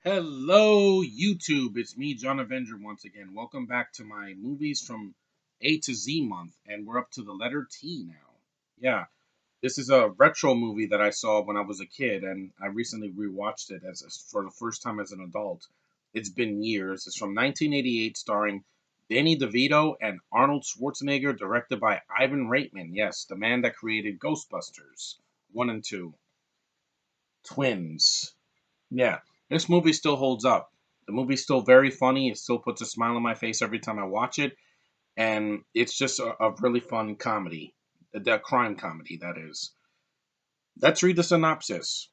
Hello, YouTube. It's me, John Avenger, once again. Welcome back to my movies from A to Z month, and we're up to the letter T now. Yeah, this is a retro movie that I saw when I was a kid, and I recently rewatched it for the first time as an adult. It's been years. It's from 1988, starring Danny DeVito and Arnold Schwarzenegger, directed by Ivan Reitman. Yes, the man that created Ghostbusters 1 and 2. Twins. Yeah, this movie still holds up. The movie's still very funny. It still puts a smile on my face every time I watch it, and it's just a really fun comedy, the crime comedy that is. Let's read the synopsis.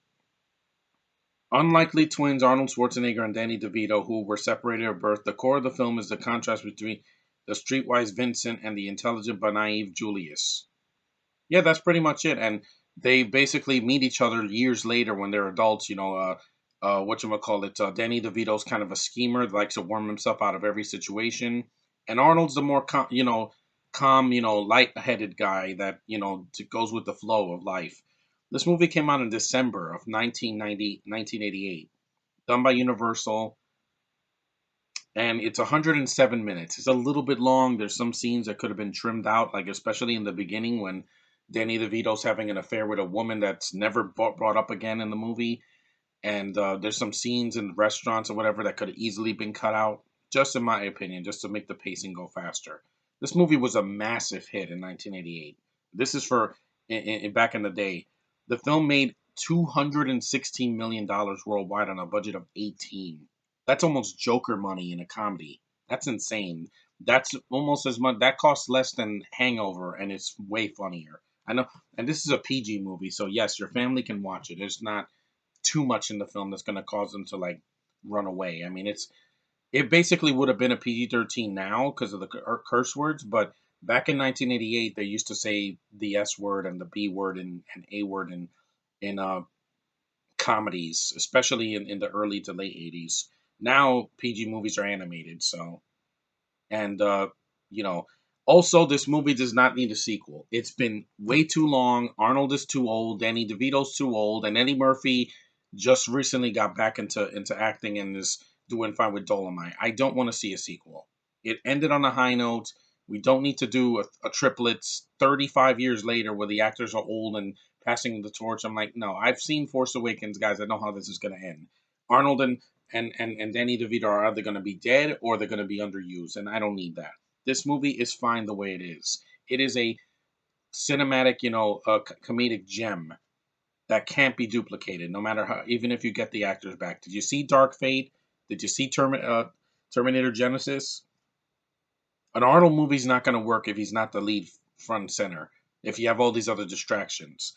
Unlikely twins Arnold Schwarzenegger and Danny DeVito, who were separated at birth, the core of the film is the contrast between the streetwise Vincent and the intelligent but naive Julius. Yeah, that's pretty much it. And they basically meet each other years later when they're adults. Whatchamacallit, Danny DeVito's kind of a schemer that likes to worm himself out of every situation. And Arnold's the more, calm, light-headed guy that, goes with the flow of life. This movie came out in December of 1988, done by Universal, and it's 107 minutes. It's a little bit long. There's some scenes that could have been trimmed out, like especially in the beginning when Danny DeVito's having an affair with a woman that's never brought up again in the movie. And there's some scenes in restaurants or whatever that could have easily been cut out, just in my opinion, just to make the pacing go faster. This movie was a massive hit in 1988. This is for back in the day. The film made $216 million worldwide on a budget of 18. That's almost Joker money in a comedy. That's insane. That's almost as much. That costs less than Hangover, and it's way funnier. I know, and this is a PG movie, so yes, your family can watch it. There's not too much in the film that's going to cause them to like run away. I mean, it basically would have been a PG-13 now because of the curse words, but back in 1988 they used to say the S word and the B word and A word in comedies, especially in the early to late 80s. Now PG movies are animated, so and you know also this movie does not need a sequel. It's been way too long. Arnold is too old, Danny DeVito's too old, and Eddie Murphy just recently got back into acting and is doing fine with Dolomite. I don't want to see a sequel. It ended on a high note. We don't need to do a triplets 35 years later where the actors are old and passing the torch. I'm like, no, I've seen Force Awakens, guys. I know how this is going to end. Arnold and Danny DeVito are either going to be dead or they're going to be underused, and I don't need that. This movie is fine the way it is. It is a cinematic, comedic gem that can't be duplicated, no matter how, even if you get the actors back. Did you see Dark Fate? Did you see Terminator Genesis? An Arnold movie's not going to work if he's not the lead front and center, if you have all these other distractions.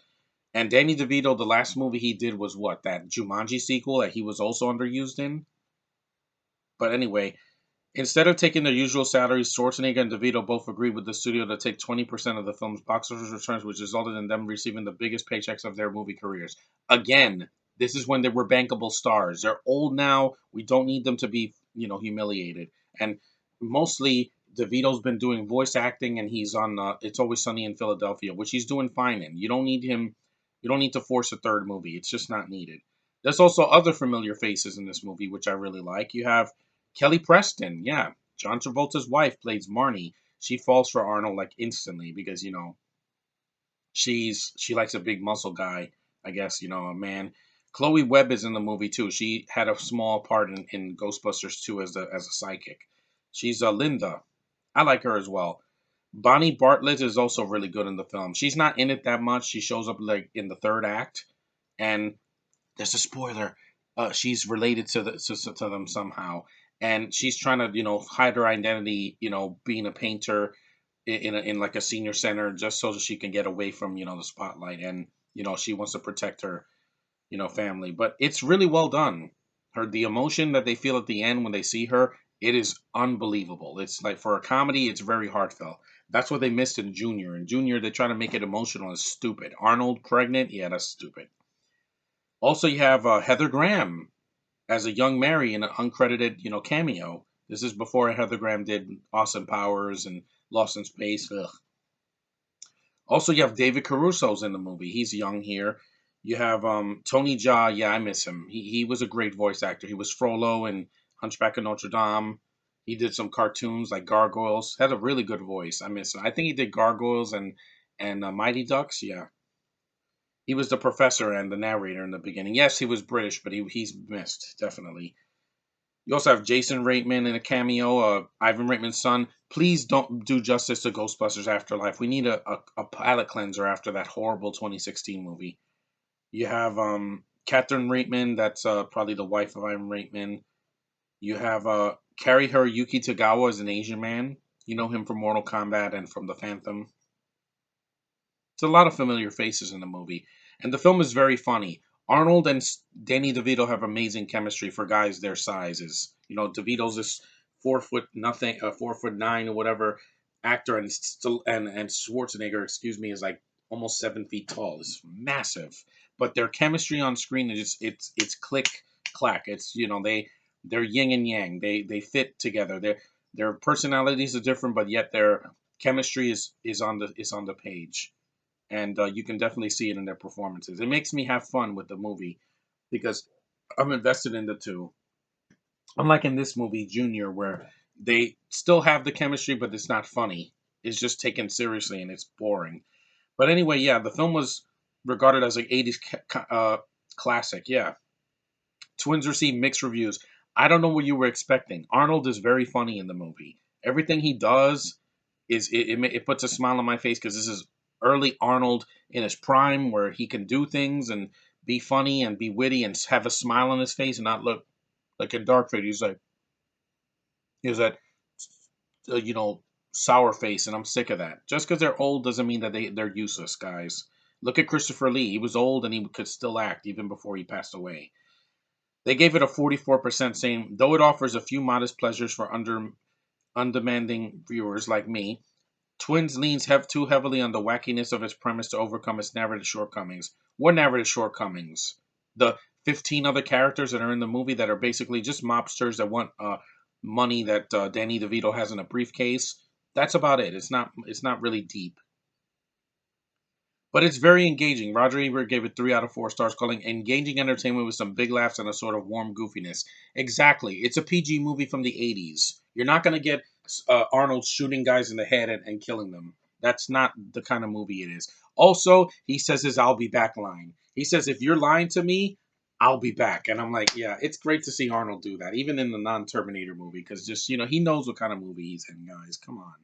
And Danny DeVito, the last movie he did was what? That Jumanji sequel that he was also underused in? But anyway, instead of taking their usual salaries, Schwarzenegger and DeVito both agreed with the studio to take 20% of the film's box office returns, which resulted in them receiving the biggest paychecks of their movie careers. Again, this is when they were bankable stars. They're old now. We don't need them to be, humiliated. And mostly, DeVito's been doing voice acting, and he's on It's Always Sunny in Philadelphia, which he's doing fine in. You don't need him. You don't need to force a third movie. It's just not needed. There's also other familiar faces in this movie, which I really like. You have Kelly Preston, yeah. John Travolta's wife plays Marnie. She falls for Arnold like instantly because she likes a big muscle guy. I guess a man. Chloe Webb is in the movie too. She had a small part in Ghostbusters 2 as a psychic. She's Linda. I like her as well. Bonnie Bartlett is also really good in the film. She's not in it that much. She shows up like in the third act, and there's a spoiler. She's related to them somehow, and she's trying to hide her identity. Being a painter in like a senior center, just so that she can get away from the spotlight, and she wants to protect her family. But it's really well done. The emotion that they feel at the end when they see her, it is unbelievable. It's like for a comedy, it's very heartfelt. That's what they missed in Junior. In Junior, they try to make it emotional. It's stupid. Arnold pregnant, yeah, that's stupid. Also, you have Heather Graham as a young Mary in an uncredited, cameo. This is before Heather Graham did Austin Powers and Lost in Space. Ugh. Also, you have David Caruso's in the movie. He's young here. You have Tony Jaa. Yeah, I miss him. He was a great voice actor. He was Frollo in Hunchback of Notre Dame. He did some cartoons like Gargoyles. Had a really good voice. I miss him. I think he did Gargoyles and Mighty Ducks. Yeah, he was the professor and the narrator in the beginning. Yes, he was British, but he's missed definitely. You also have Jason Reitman in a cameo, Ivan Reitman's son. Please don't do justice to Ghostbusters Afterlife. We need a palate cleanser after that horrible 2016 movie. You have Catherine Reitman, that's probably the wife of Ivan Reitman. You have Carrie Hiroyuki Tagawa as an Asian man. You know him from Mortal Kombat and from The Phantom. It's a lot of familiar faces in the movie, and the film is very funny. Arnold and Danny DeVito have amazing chemistry for guys their sizes. You know, DeVito's this 4 foot nothing, 4'9" or whatever actor, and still and Schwarzenegger, excuse me, is like almost 7 feet tall. It's massive, but their chemistry on screen is it's click clack. It's they're yin and yang. They fit together. Their personalities are different, but yet their chemistry is on the page, and you can definitely see it in their performances. It makes me have fun with the movie because I'm invested in the two. Unlike in this movie, Junior, where they still have the chemistry, but it's not funny. It's just taken seriously and it's boring. But anyway, yeah, the film was regarded as an 80s classic. Yeah, Twins received mixed reviews. I don't know what you were expecting. Arnold is very funny in the movie. Everything he does it puts a smile on my face because this is early Arnold in his prime, where he can do things and be funny and be witty and have a smile on his face and not look like in Dark Fate. He's that uh, you know sour face, and I'm sick of that. Just because they're old doesn't mean that they're useless, guys. Look at Christopher Lee. He was old and he could still act even before he passed away. They gave it a 44%, saying, though it offers a few modest pleasures for undemanding viewers like me, Twins leans too heavily on the wackiness of its premise to overcome its narrative shortcomings. What narrative shortcomings? The 15 other characters that are in the movie that are basically just mobsters that want money that Danny DeVito has in a briefcase. That's about it. It's not really deep. But it's very engaging. Roger Ebert gave it 3 out of 4 stars, calling engaging entertainment with some big laughs and a sort of warm goofiness. Exactly. It's a PG movie from the 80s. You're not going to get Arnold shooting guys in the head and killing them. That's not the kind of movie it is. Also, he says his I'll be back line. He says, if you're lying to me, I'll be back. And I'm like, yeah, it's great to see Arnold do that, even in the non Terminator movie, because just, he knows what kind of movie he's in, guys. Come on.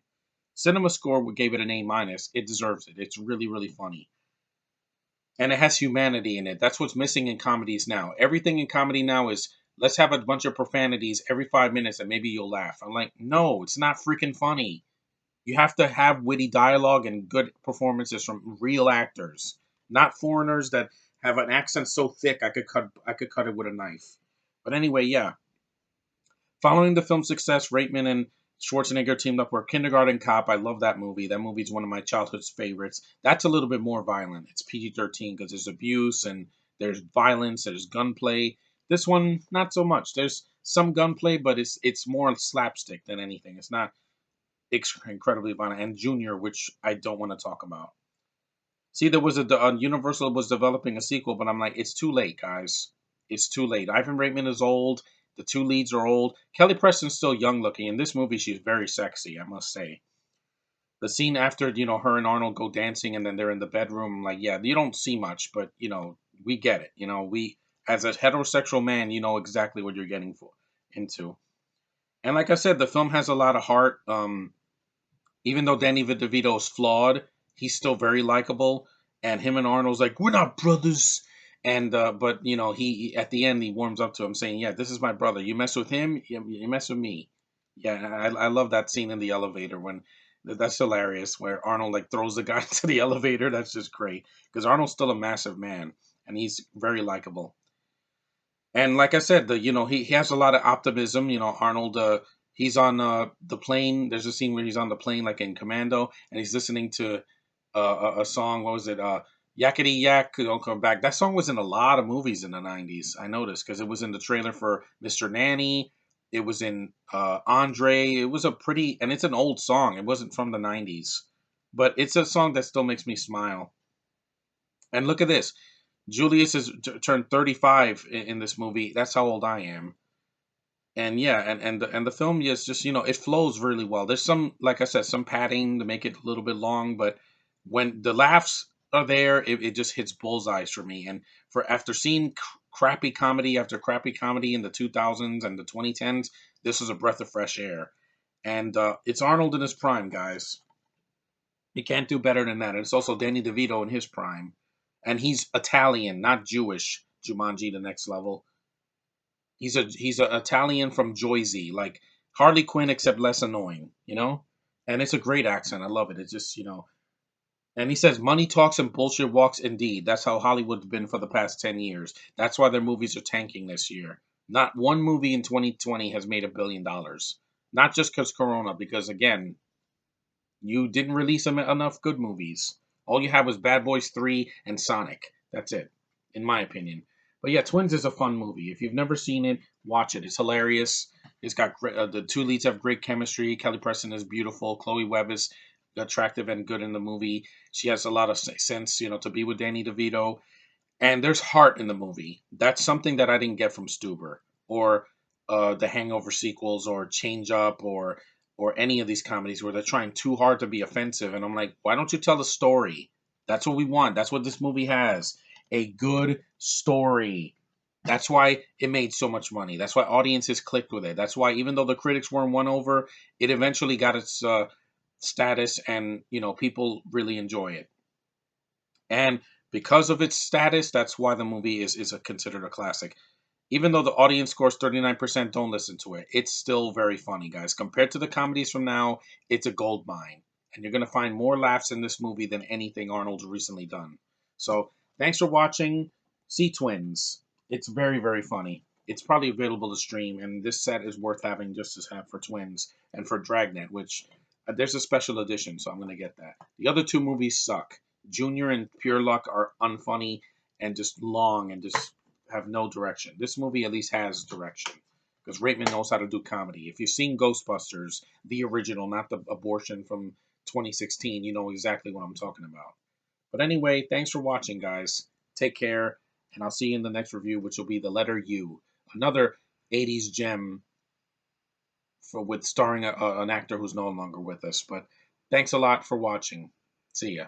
Cinema Score gave it an A minus. It deserves it. It's really, really funny, and it has humanity in it. That's what's missing in comedies now. Everything in comedy now is let's have a bunch of profanities every 5 minutes and maybe you'll laugh. I'm like, no, it's not freaking funny. You have to have witty dialogue and good performances from real actors, not foreigners that have an accent so thick I could cut it with a knife. But anyway, yeah, following the film's success, Reitman and Schwarzenegger teamed up for Kindergarten Cop. I love that movie. That movie's one of my childhood favorites. That's a little bit more violent. It's PG-13 because there's abuse and there's violence, there's gunplay. This one, not so much. There's some gunplay, but it's more slapstick than anything. It's not incredibly violent. And Junior, which I don't want to talk about. See, there was Universal was developing a sequel, but I'm like, it's too late, guys. It's too late. Ivan Reitman is old. The two leads are old. Kelly Preston's still young looking. In this movie, she's very sexy, I must say. The scene after, her and Arnold go dancing and then they're in the bedroom, I'm like, yeah, you don't see much, but, we get it. As a heterosexual man, you know exactly what you're getting into. And like I said, the film has a lot of heart. Even though Danny DeVito is flawed, he's still very likable. And him and Arnold's like, we're not brothers. And but he at the end he warms up to him, saying, "Yeah, this is my brother. You mess with him, you mess with me." Yeah, I love that scene in the elevator when that's hilarious. Where Arnold like throws the guy into the elevator. That's just great because Arnold's still a massive man and he's very likable. And like I said, he has a lot of optimism. Arnold, he's on the plane. There's a scene where he's on the plane, like in Commando, and he's listening to a song. What was it? Yakety Yak, Don't Come Back. That song was in a lot of movies in the '90s. I noticed because it was in the trailer for Mr. Nanny. It was in Andre. It was and it's an old song. It wasn't from the '90s, but it's a song that still makes me smile. And look at this. Julius is turned 35 in this movie. That's how old I am. And yeah, and the film is just, it flows really well. There's some, like I said, some padding to make it a little bit long, but when the laughs are there, it just hits bullseyes for me. And for after seeing crappy comedy after crappy comedy in the 2000s and the 2010s, this is a breath of fresh air. And it's Arnold in his prime, guys. You can't do better than that. And it's also Danny DeVito in his prime, and he's Italian, not Jewish. Jumanji, the next level. He's a Italian from Jersey, like Harley Quinn except less annoying, And it's a great accent. I love it. It's just, And he says money talks and bullshit walks. Indeed, that's how Hollywood's been for the past 10 years. That's why their movies are tanking this year. Not one movie in 2020 has made $1 billion. Not just because Corona, because again, you didn't release enough good movies. All you had was Bad Boys 3 and Sonic. That's it, in my opinion. But yeah, Twins is a fun movie. If you've never seen it, watch it. It's hilarious. It's got the two leads have great chemistry. Kelly Preston is beautiful. Chloe Webb is attractive and good in the movie. She has a lot of sense, to be with Danny DeVito. And there's heart in the movie. That's something that I didn't get from Stuber or the Hangover sequels or Change Up or any of these comedies where they're trying too hard to be offensive. And I'm like, why don't you tell the story? That's what we want. That's what this movie has. A good story. That's why it made so much money. That's why audiences clicked with it. That's why even though the critics weren't won over, it eventually got its status, and people really enjoy it. And because of its status, that's why the movie is considered a classic. Even though the audience scores 39%, don't listen to it. It's still very funny, guys. Compared to the comedies from now, it's a gold mine. And you're going to find more laughs in this movie than anything Arnold's recently done. So, thanks for watching. See Twins. It's very, very funny. It's probably available to stream, and this set is worth having just as have for Twins and for Dragnet, which there's a special edition, so I'm going to get that. The other two movies suck. Junior and Pure Luck are unfunny and just long and just have no direction. This movie at least has direction because Reitman knows how to do comedy. If you've seen Ghostbusters, the original, not the abortion from 2016, you know exactly what I'm talking about. But anyway, thanks for watching, guys. Take care, and I'll see you in the next review, which will be The Letter U, another 80s gem with starring an actor who's no longer with us. But thanks a lot for watching. See ya.